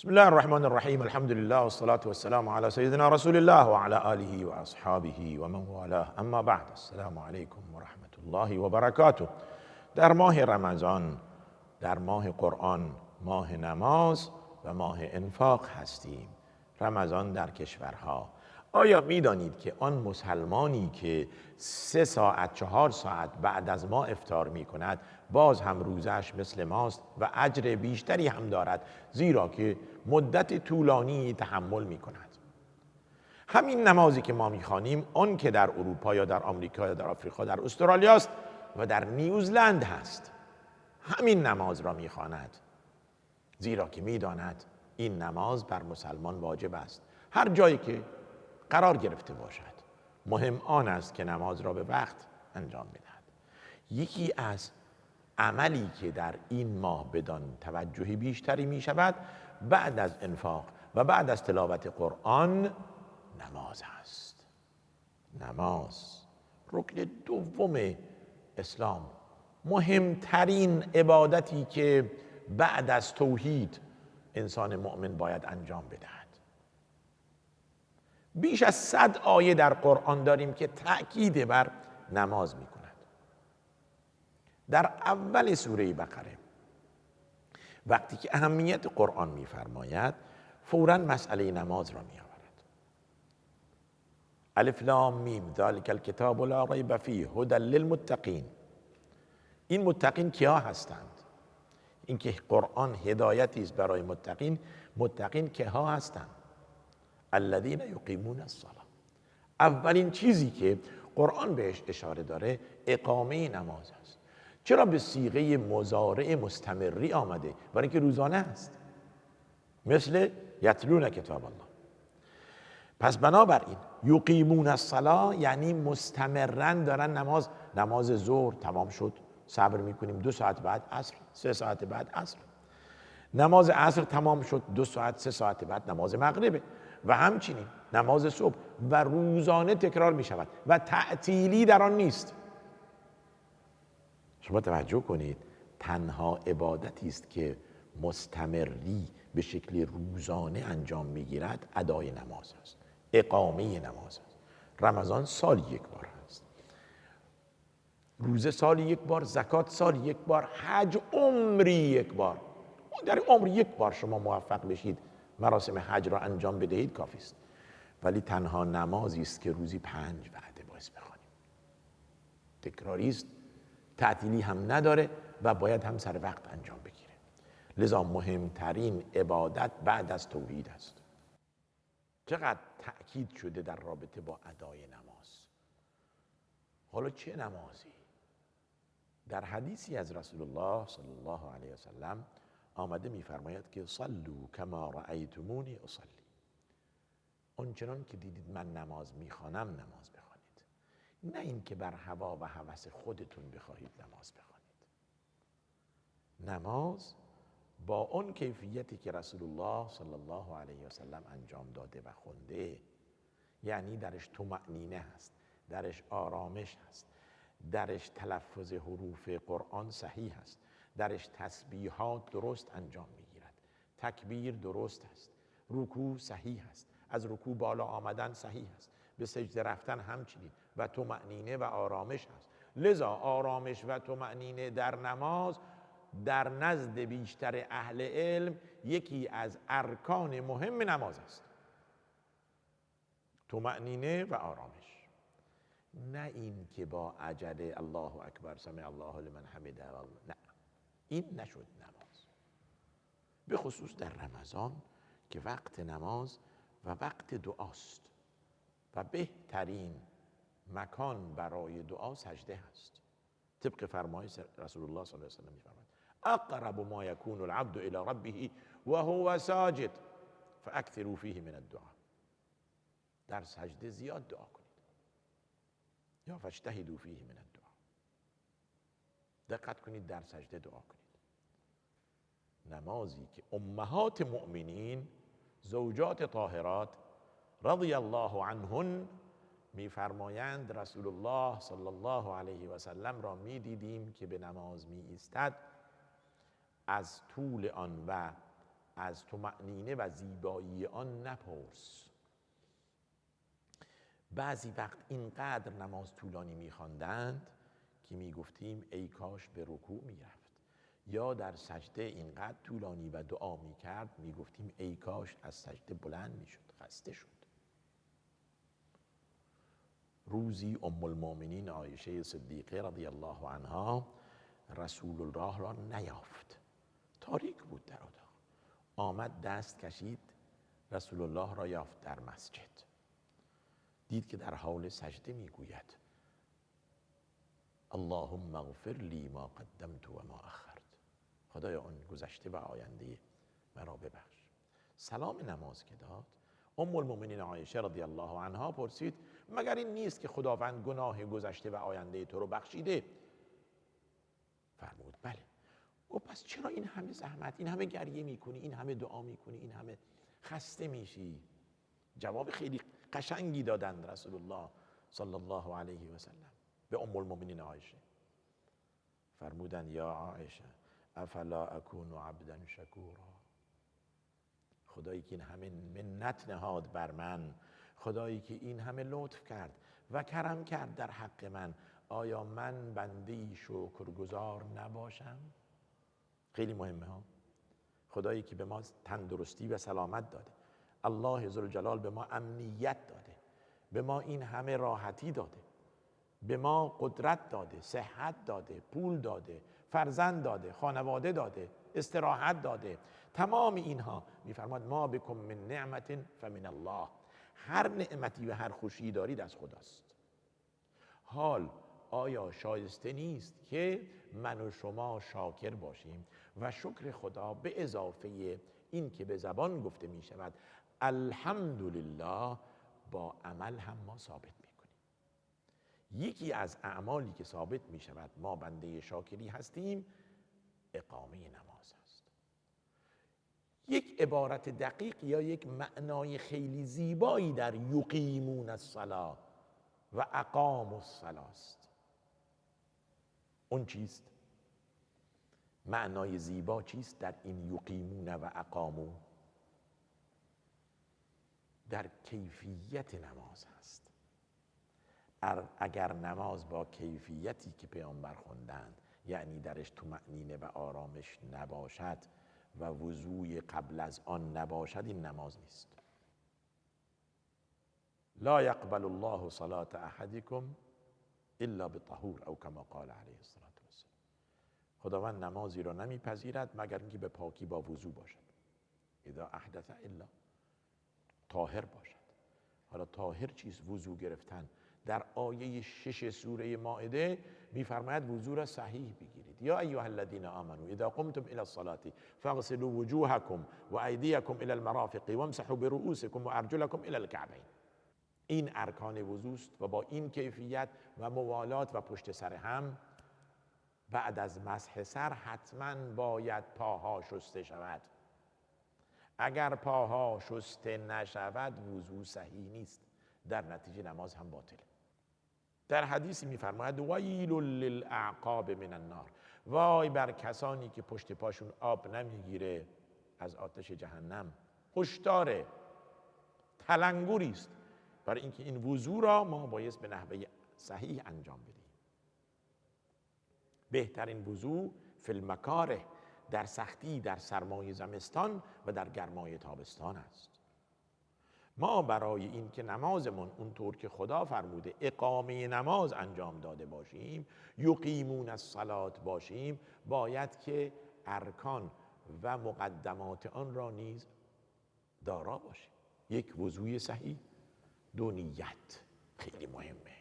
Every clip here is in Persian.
بسم الله الرحمن الرحیم. الحمد لله والصلاة والسلام على سيدنا رسول الله وعلى آله وأصحابه ومن والاه. اما بعد، السلام علیکم و رحمت الله و برکاته. در ماه رمضان، در ماه قرآن، ماه نماز و ماه انفاق هستیم. رمضان در کشورها. آیا میدانید که آن مسلمانی که 3 ساعت 4 ساعت بعد از ما افطار می کند باز هم روزش مثل ماست و اجر بیشتری هم دارد، زیرا که مدت طولانی تحمل می کند؟ همین نمازی که ما میخوانیم، آن که در اروپا یا در آمریکا یا در آفریقا، در استرالیا است و در نیوزلند هست، همین نماز را میخواند، زیرا که میداند این نماز بر مسلمان واجب است هر جایی که قرار گرفته باشد. مهم آن است که نماز را به وقت انجام بدهد. یکی از عملی که در این ماه بدان توجهی بیشتری می شود بعد از انفاق و بعد از تلاوت قرآن نماز است. نماز رکن دوم اسلام، مهمترین عبادتی که بعد از توحید انسان مؤمن باید انجام بدهد. بیش از 100 آیه در قرآن داریم که تأکید بر نماز می کند. در اول سوره بقره وقتی که اهمیت قرآن می فرماید، فوراً مسئله نماز را می آورد. الف لام میم ذلک الکتاب لا ریب فیه هدی للمتقین. این متقین کیا هستند؟ اینکه قرآن هدایتی است برای متقین. متقین کیا هستند؟ الذین یقیمون الصلاة. اولین چیزی که قرآن بهش اشاره داره اقامه نماز است. چرا به صیغه مضارع مستمری آمده؟ برای اینکه روزانه است، مثل یتلون کتاب الله. پس بنابراین یقیمون الصلاة یعنی مستمرا دارن نماز ظهر تمام شد، صبر میکنیم 2 ساعت بعد عصر، 3 ساعت بعد عصر. نماز عصر تمام شد، 2 ساعت 3 ساعت بعد نماز مغربه و همچنین نماز صبح، و روزانه تکرار می شود و تعطیلی در آن نیست. شما توجه کنید، تنها عبادتی است که مستمری به شکل روزانه انجام می گیرد ادای نماز است، اقامه نماز است. رمضان سال 1 بار است، روزه سال 1 بار، زکات سال 1 بار، حج عمری 1 بار. در عمر 1 بار شما موفق بشید مراسم حج را انجام بدهید کافی است. ولی تنها نمازی است که روزی 5 وعده باید بخوانیم. تکراری است، تعطیلی هم نداره و باید هم سر وقت انجام بگیره. لذا مهمترین عبادت بعد از توحید است. چقدر تأکید شده در رابطه با ادای نماز. حالا چه نمازی؟ در حدیثی از رسول الله صلی الله علیه وسلم آمده می‌فرماید که صلوا کما رأیتمونی اصلی. آنچنان که دیدید من نماز می‌خوانم نماز بخوانید. نه اینکه بر هوا و هوس خودتون بخواهید نماز بخوانید. نماز با اون کیفیتی که رسول الله صلی الله علیه وسلم انجام داده و خونده، یعنی درش طمأنینه هست، درش آرامش هست، درش تلفظ حروف قرآن صحیح هست، درش تسبیحات درست انجام میگیرد، تکبیر درست است، رکوع صحیح است، از رکوع بالا آمدن صحیح است، به سجده رفتن همچنین، و طمأنینه و آرامش هست. لذا آرامش و طمأنینه در نماز در نزد بیشتر اهل علم یکی از ارکان مهم نماز است. طمأنینه و آرامش. نه این که با عجله الله اکبر سمع الله لمن حمده، نه، این نشد نماز. به خصوص در رمضان که وقت نماز و وقت دعاست و بهترین مکان برای دعا سجده هست. طبق فرمایش رسول الله صلی الله علیه و سلم می‌فرماید اقرب ما یکون العبد الی ربه و هو ساجد فاکثروا فیه من الدعاء. در سجده زیاد دعا کنید، یا فاجتهدوا فیه من الدعاء. دقت کنید، در سجده دعا کنید. نمازی که امهات مؤمنین، زوجات طاهرات رضی الله عنهن میفرمایند رسول الله صلی الله علیه و سلم را میدیدیم که به نماز می ایستد، از طول آن و از طمأنینه و زیبایی آن نپرس. بعضی وقت اینقدر نماز طولانی می‌خواندند که میگفتیم ای کاش به رکوع میرفت، یا در سجده اینقدر طولانی و دعا میکرد میگفتیم ای کاش از سجده بلند میشد، خسته شد. روزی ام المؤمنین عایشه صدیقه رضی الله عنها رسول الله را نیافت، تاریک بود در اتاق. آمد دست کشید، رسول الله را یافت در مسجد، دید که در حال سجده میگوید اللهم اغفر لی ما قدمت و ما اخرت، خدایا آن گذشته و آینده مرا ببخش. سلام نماز که داد، ام المؤمنین عایشه رضی الله عنها پرسید مگر این نیست که خداوند گناه گذشته و آینده تو رو بخشیده؟ فرمود بله. گفت پس چرا این همه زحمت، این همه گریه میکنی، این همه دعا میکنی، این همه خسته میشی؟ جواب خیلی قشنگی دادند رسول الله صلی الله علیه و سلم به ام المؤمنین عایشه. فرمودند یا عایشه افلا اکون عبدا شکورا، خدایی که این همه منت نهاد بر من، خدایی که این همه لطف کرد و کرم کرد در حق من، آیا من بنده‌ای شکرگزار نباشم؟ خیلی مهمه ها. خدایی که به ما تندرستی و سلامت داده، الله ذوالجلال به ما امنیت داده، به ما این همه راحتی داده، به ما قدرت داده، صحت داده، پول داده، فرزند داده، خانواده داده، استراحت داده، تمام اینها میفرماد ما بکم من نعمت فمن الله، هر نعمتی و هر خوشی دارید از خداست. حال آیا شایسته نیست که من و شما شاکر باشیم و شکر خدا به اضافه این که به زبان گفته می شود الحمدلله با عمل هم ما ثابت می کنیم. یکی از اعمالی که ثابت می شود ما بنده شاکری هستیم اقامه نماز است. یک عبارت دقیق یا یک معنای خیلی زیبایی در یقیمون الصلاة و اقاموا الصلاة است. اون چیست؟ معنای زیبا چیست در این یقیمون و اقامو؟ در کیفیت نماز هست. اگر نماز با کیفیتی که پیامبر خوندند، یعنی درش طمأنینه و آرامش نباشد و وضوء قبل از آن نباشد، این نماز نیست. لا یقبل الله صلاة احدکم الا بطهور او کما قال علیه الصلاة والسلام. خداوند نمازی را نمیپذیرد مگر اینکه به پاکی با وضو باشد. اذا احدث الا، طاهر باشد. حالا طاهر چیست؟ وضو گرفتن. در آیه 6 سوره مائده میفرماید وضو را صحیح بگیرید. یا ایها الذین آمنوا اذا قمتم الى الصلاة فاغسلوا وجوهکم و ایدیکم الى المرافق وامسحوا برؤوسکم و ارجلکم الى الکعبین. این ارکان وضوست و با این کیفیت و موالات و پشت سر هم بعد از مسح سر حتما باید پاها شسته شود. اگر پاها شسته نشود وضو صحیح نیست، در نتیجه نماز هم باطله. در حدیثی میفرماید ویل للاعقاب من النار، وای بر کسانی که پشت پاشون آب نمیگیره از آتش جهنم. هشدار تلنگری است برای اینکه این وضو را ما باید به نحوه صحیح انجام بدیم. بهترین وضو فی المکاره، در سختی، در سرمای زمستان و در گرمای تابستان است. ما برای این که نمازمون اونطور که خدا فرموده اقامه نماز انجام داده باشیم، یقیمون الصلاة باشیم، باید که ارکان و مقدمات آن را نیز دارا باشیم. یک وضوی صحیح، دو نیت. خیلی مهمه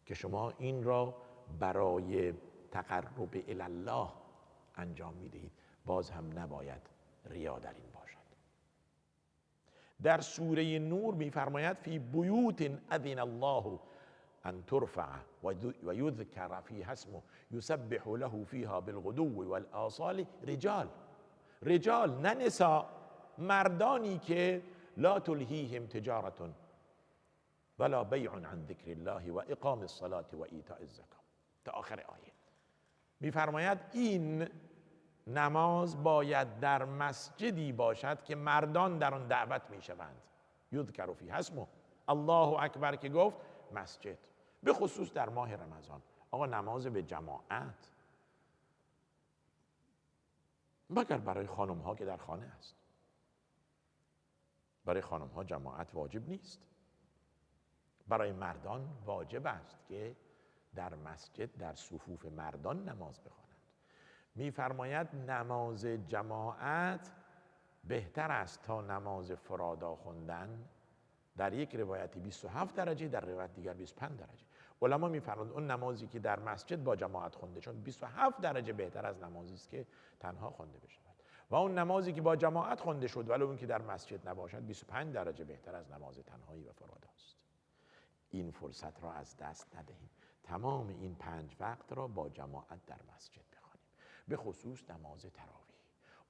که شما این را برای تقرب الی الله انجام میدهید. باز هم نباید ریا در این باشد. در سوره نور میفرماید فی بیوت اذن الله ان ترفع و یذکر فیها اسمه یسبح له فیها بالغدو والآصال رجال نه نساء، مردانی که لا تلهیهم تجارة ولا بیع عن ذکر الله و اقام الصلاة و ایتاء الزکاة تا آخر آیه. میفرماید این نماز باید در مسجدی باشد که مردان در آن دعوت می شوند. یذکر فیه اسمه، الله اکبر که گفت مسجد، به خصوص در ماه رمضان. آقا نماز به جماعت، مگر برای خانم ها که در خانه است. برای خانم ها جماعت واجب نیست، برای مردان واجب است که در مسجد در صفوف مردان نماز بخوانند. می‌فرماید نماز جماعت بهتر است تا نماز فرادا خوندن. در یک روایتی 27 درجه، در روایت دیگر 25 درجه. علما می‌فرمایند اون نمازی که در مسجد با جماعت خونده شد 27 درجه بهتر از نمازی است که تنها خوانده بشود، و اون نمازی که با جماعت خونده شد ولو اون که در مسجد نباشد 25 درجه بهتر از نماز تنهایی و فرادا است. این فرصت را از دست ندهیم، تمام این 5 وقت را با جماعت در مسجد بخوانیم، به خصوص نماز تراویح.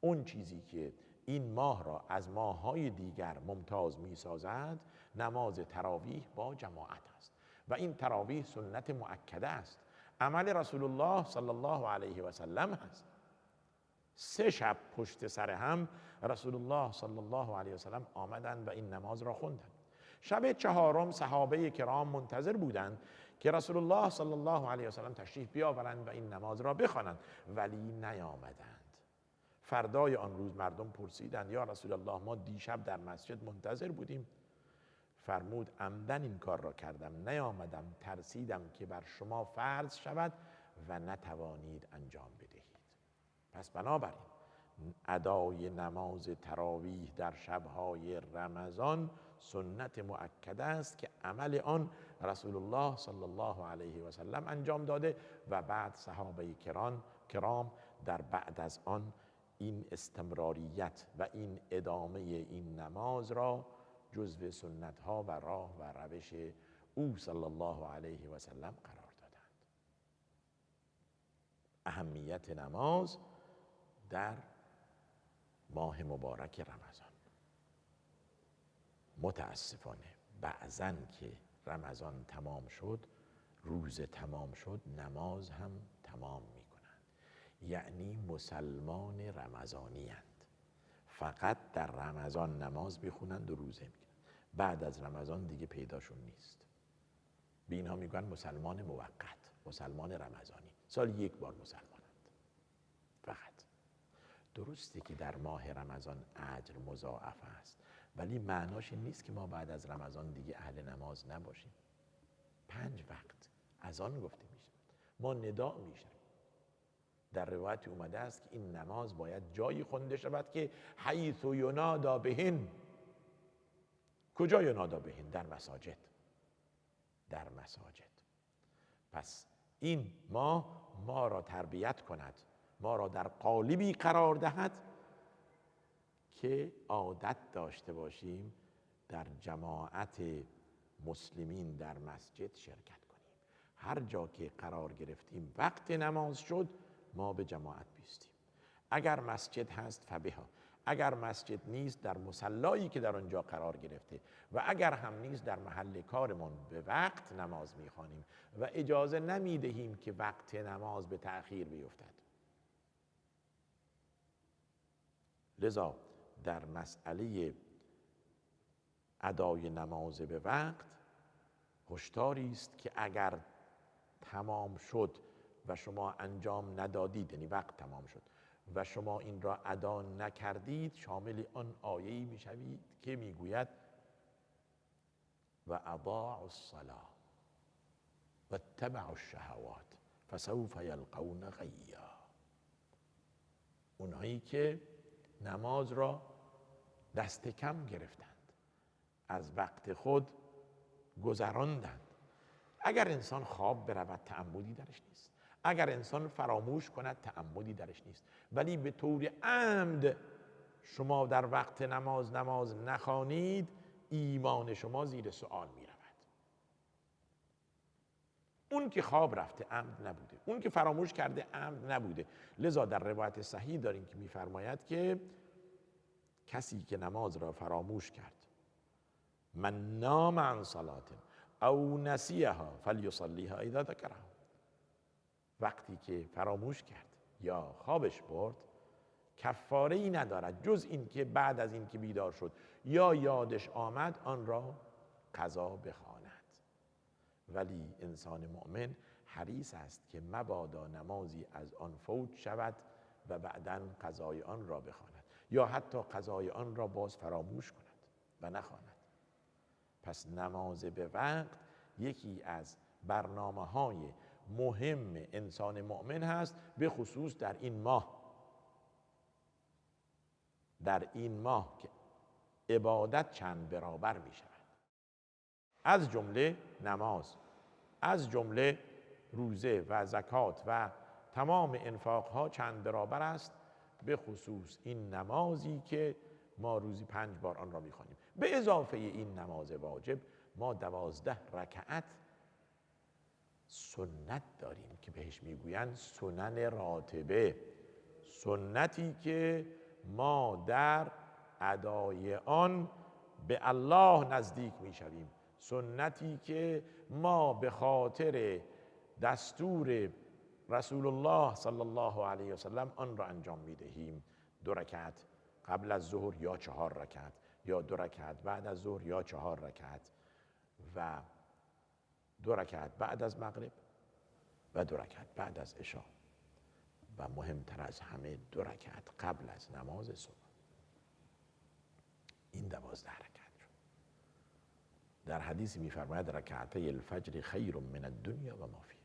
اون چیزی که این ماه را از ماه‌های دیگر ممتاز می‌سازد نماز تراویح با جماعت است، و این تراویح سنت مؤکده است، عمل رسول الله صلی الله علیه و سلم هست. 3 شب پشت سر هم رسول الله صلی الله علیه و سلم آمدند و این نماز را خوندند. شب 4 صحابه کرام منتظر بودند که رسول الله صلی الله علیه و سلم تشریف بیاورند و این نماز را بخوانند، ولی نیامدند. فردای آن روز مردم پرسیدند یا رسول الله ما دیشب در مسجد منتظر بودیم. فرمود عمدن این کار را کردم، نیامدم، ترسیدم که بر شما فرض شود و نتوانید انجام بدهید. پس بنابراین ادای نماز تراویح در شبهای رمضان سنت مؤکده است که عمل آن رسول الله صلی الله علیه و سلم انجام داده و بعد صحابه کرام در بعد از آن این استمراریت و این ادامه این نماز را جزو سنت ها و راه و روش او صلی الله علیه و سلم قرار دادند. اهمیت نماز در ماه مبارک رمضان. متاسفانه بعضاً که رمضان تمام شد، روز تمام شد، نماز هم تمام می کنند. یعنی مسلمان رمضانی اند، فقط در رمضان نماز بخونند و روزه می کنند، بعد از رمضان دیگه پیداشون نیست. به اینها میگن مسلمان موقت، مسلمان رمضانی، سال 1 بار مسلمانند فقط. درسته که در ماه رمضان اجر مضاعف است، ولی معناش این نیست که ما بعد از رمضان دیگه اهل نماز نباشیم. 5 وقت اذان گفته میشه، ما ندا میشیم. در روایت اومده است که این نماز باید جایی خونده شود که حیث ینادا بهن. کجا ینادا بهن؟ در مساجد. در مساجد. پس این ما را تربیت کند، ما را در قالبی قرار دهد که عادت داشته باشیم در جماعت مسلمین در مسجد شرکت کنیم. هر جا که قرار گرفتیم وقت نماز شد، ما به جماعت بیستیم. اگر مسجد هست فبها، اگر مسجد نیست در مصلایی که در آنجا قرار گرفته، و اگر هم نیست در محل کارمان به وقت نماز میخوانیم و اجازه نمیدهیم که وقت نماز به تأخیر بیفتد. لذا در مسئله ادای نماز به وقت هشداری است که اگر تمام شد و شما انجام ندادید، یعنی وقت تمام شد و شما این را ادا نکردید، شامل آن آیه‌ای میشوید که میگوید و اضاعوا الصلاة و اتبعوا الشهوات فسوف یلقون غیا. اونهایی که نماز را دست کم گرفتند، از وقت خود گذراندند. اگر انسان خواب برود تعمدی درش نیست، اگر انسان فراموش کند تعمدی درش نیست، ولی به طور عمد شما در وقت نماز نخوانید، ایمان شما زیر سوال می رود. اون که خواب رفته عمد نبوده، اون که فراموش کرده عمد نبوده. لذا در روایت صحیح داریم که می‌فرماید که کسی که نماز را فراموش کرد، من نام عن صلاة او نسیها فلیصلیها اذا ذکرها، وقتی که فراموش کرد یا خوابش برد کفاره‌ای ندارد جز این که بعد از این که بیدار شد یا یادش آمد آن را قضا بخواند. ولی انسان مؤمن حریص است که مبادا نمازی از آن فوت شود و بعداً قضای آن را بخواند یا حتی قضای آن را باز فراموش کند و نخواند. پس نماز به وقت یکی از برنامه‌های مهم انسان مؤمن هست، به خصوص در این ماه. در این ماه که عبادت چند برابر می شود، از جمله نماز، از جمله روزه و زکات و تمام انفاقها چند برابر است، به خصوص این نمازی که ما روزی 5 بار آن را می‌خوانیم. به اضافه این نماز واجب ما 12 رکعت سنت داریم که بهش میگویند سنن راتبه، سنتی که ما در ادای آن به الله نزدیک میشویم، سنتی که ما به خاطر دستور رسول الله صلی الله علیه وسلم آن را انجام میدهیم. 2 رکعت قبل از ظهر یا 4 رکعت یا 2 رکعت بعد از ظهر یا 4 رکعت و 2 رکعت بعد از مغرب و 2 رکعت بعد از عشا و مهمتر از همه 2 رکعت قبل از نماز صبح. این 12 رکعت رو در حدیثی میفرماید رکعتی الفجر خیر من الدنیا و ما فیها.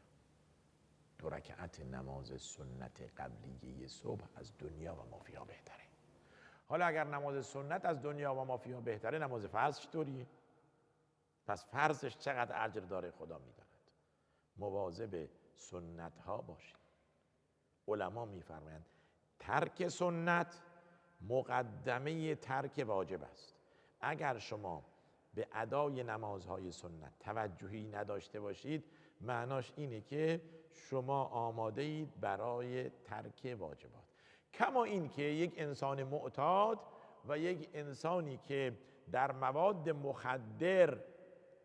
2 رکعت نماز سنت قبلیه صبح از دنیا و ما فیها بهتره. حالا اگر نماز سنت از دنیا و ما فیها بهتره، نماز فرض چطوریه؟ پس فرضش چقدر اجر داره خدا میداند. مواظب سنت ها باشید. علما میفرمایند ترک سنت مقدمه ترک واجب است. اگر شما به ادای نمازهای سنت توجهی نداشته باشید، معناش اینه که شما آماده اید برای ترک واجبات. کما این که یک انسان معتاد و یک انسانی که در مواد مخدر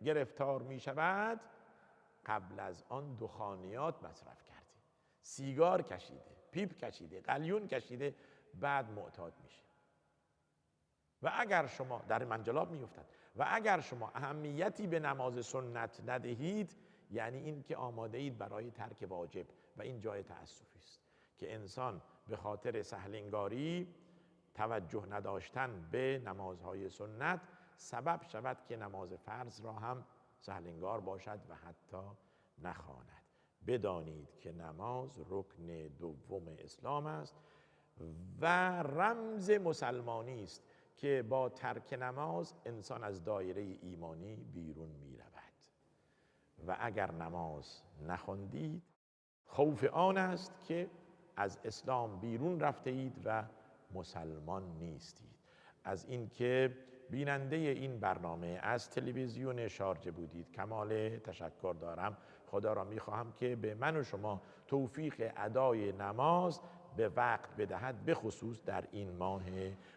گرفتار می شود، قبل از آن دخانیات مصرف کرده، سیگار کشیده، پیپ کشیده، قلیون کشیده، بعد معتاد میشه. و اگر شما در منجلاب میافتد و اگر شما اهمیتی به نماز سنت ندهید، یعنی این که آماده اید برای ترک واجب. و این جای تأسفی است که انسان به خاطر سهلنگاری، توجه نداشتن به نمازهای سنت سبب شود که نماز فرض را هم سهلنگار باشد و حتی نخواند. بدانید که نماز رکن دوم اسلام است و رمز مسلمانی است که با ترک نماز انسان از دایره ایمانی بیرون می رود. و اگر نماز نخواندید، خوف آن است که از اسلام بیرون رفته اید و مسلمان نیستید. از اینکه بیننده این برنامه از تلویزیون شارجه بودید کمال تشکر دارم. خدا را میخواهم که به من و شما توفیق ادای نماز به وقت بدهد، به خصوص در این ماه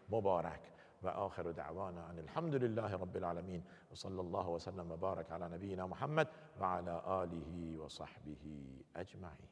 مبارک. و آخر دعوانا ان الحمد لله رب العالمین و صلی الله و سلم و بارک علی نبینا محمد و علی آله و صحبه اجمعین.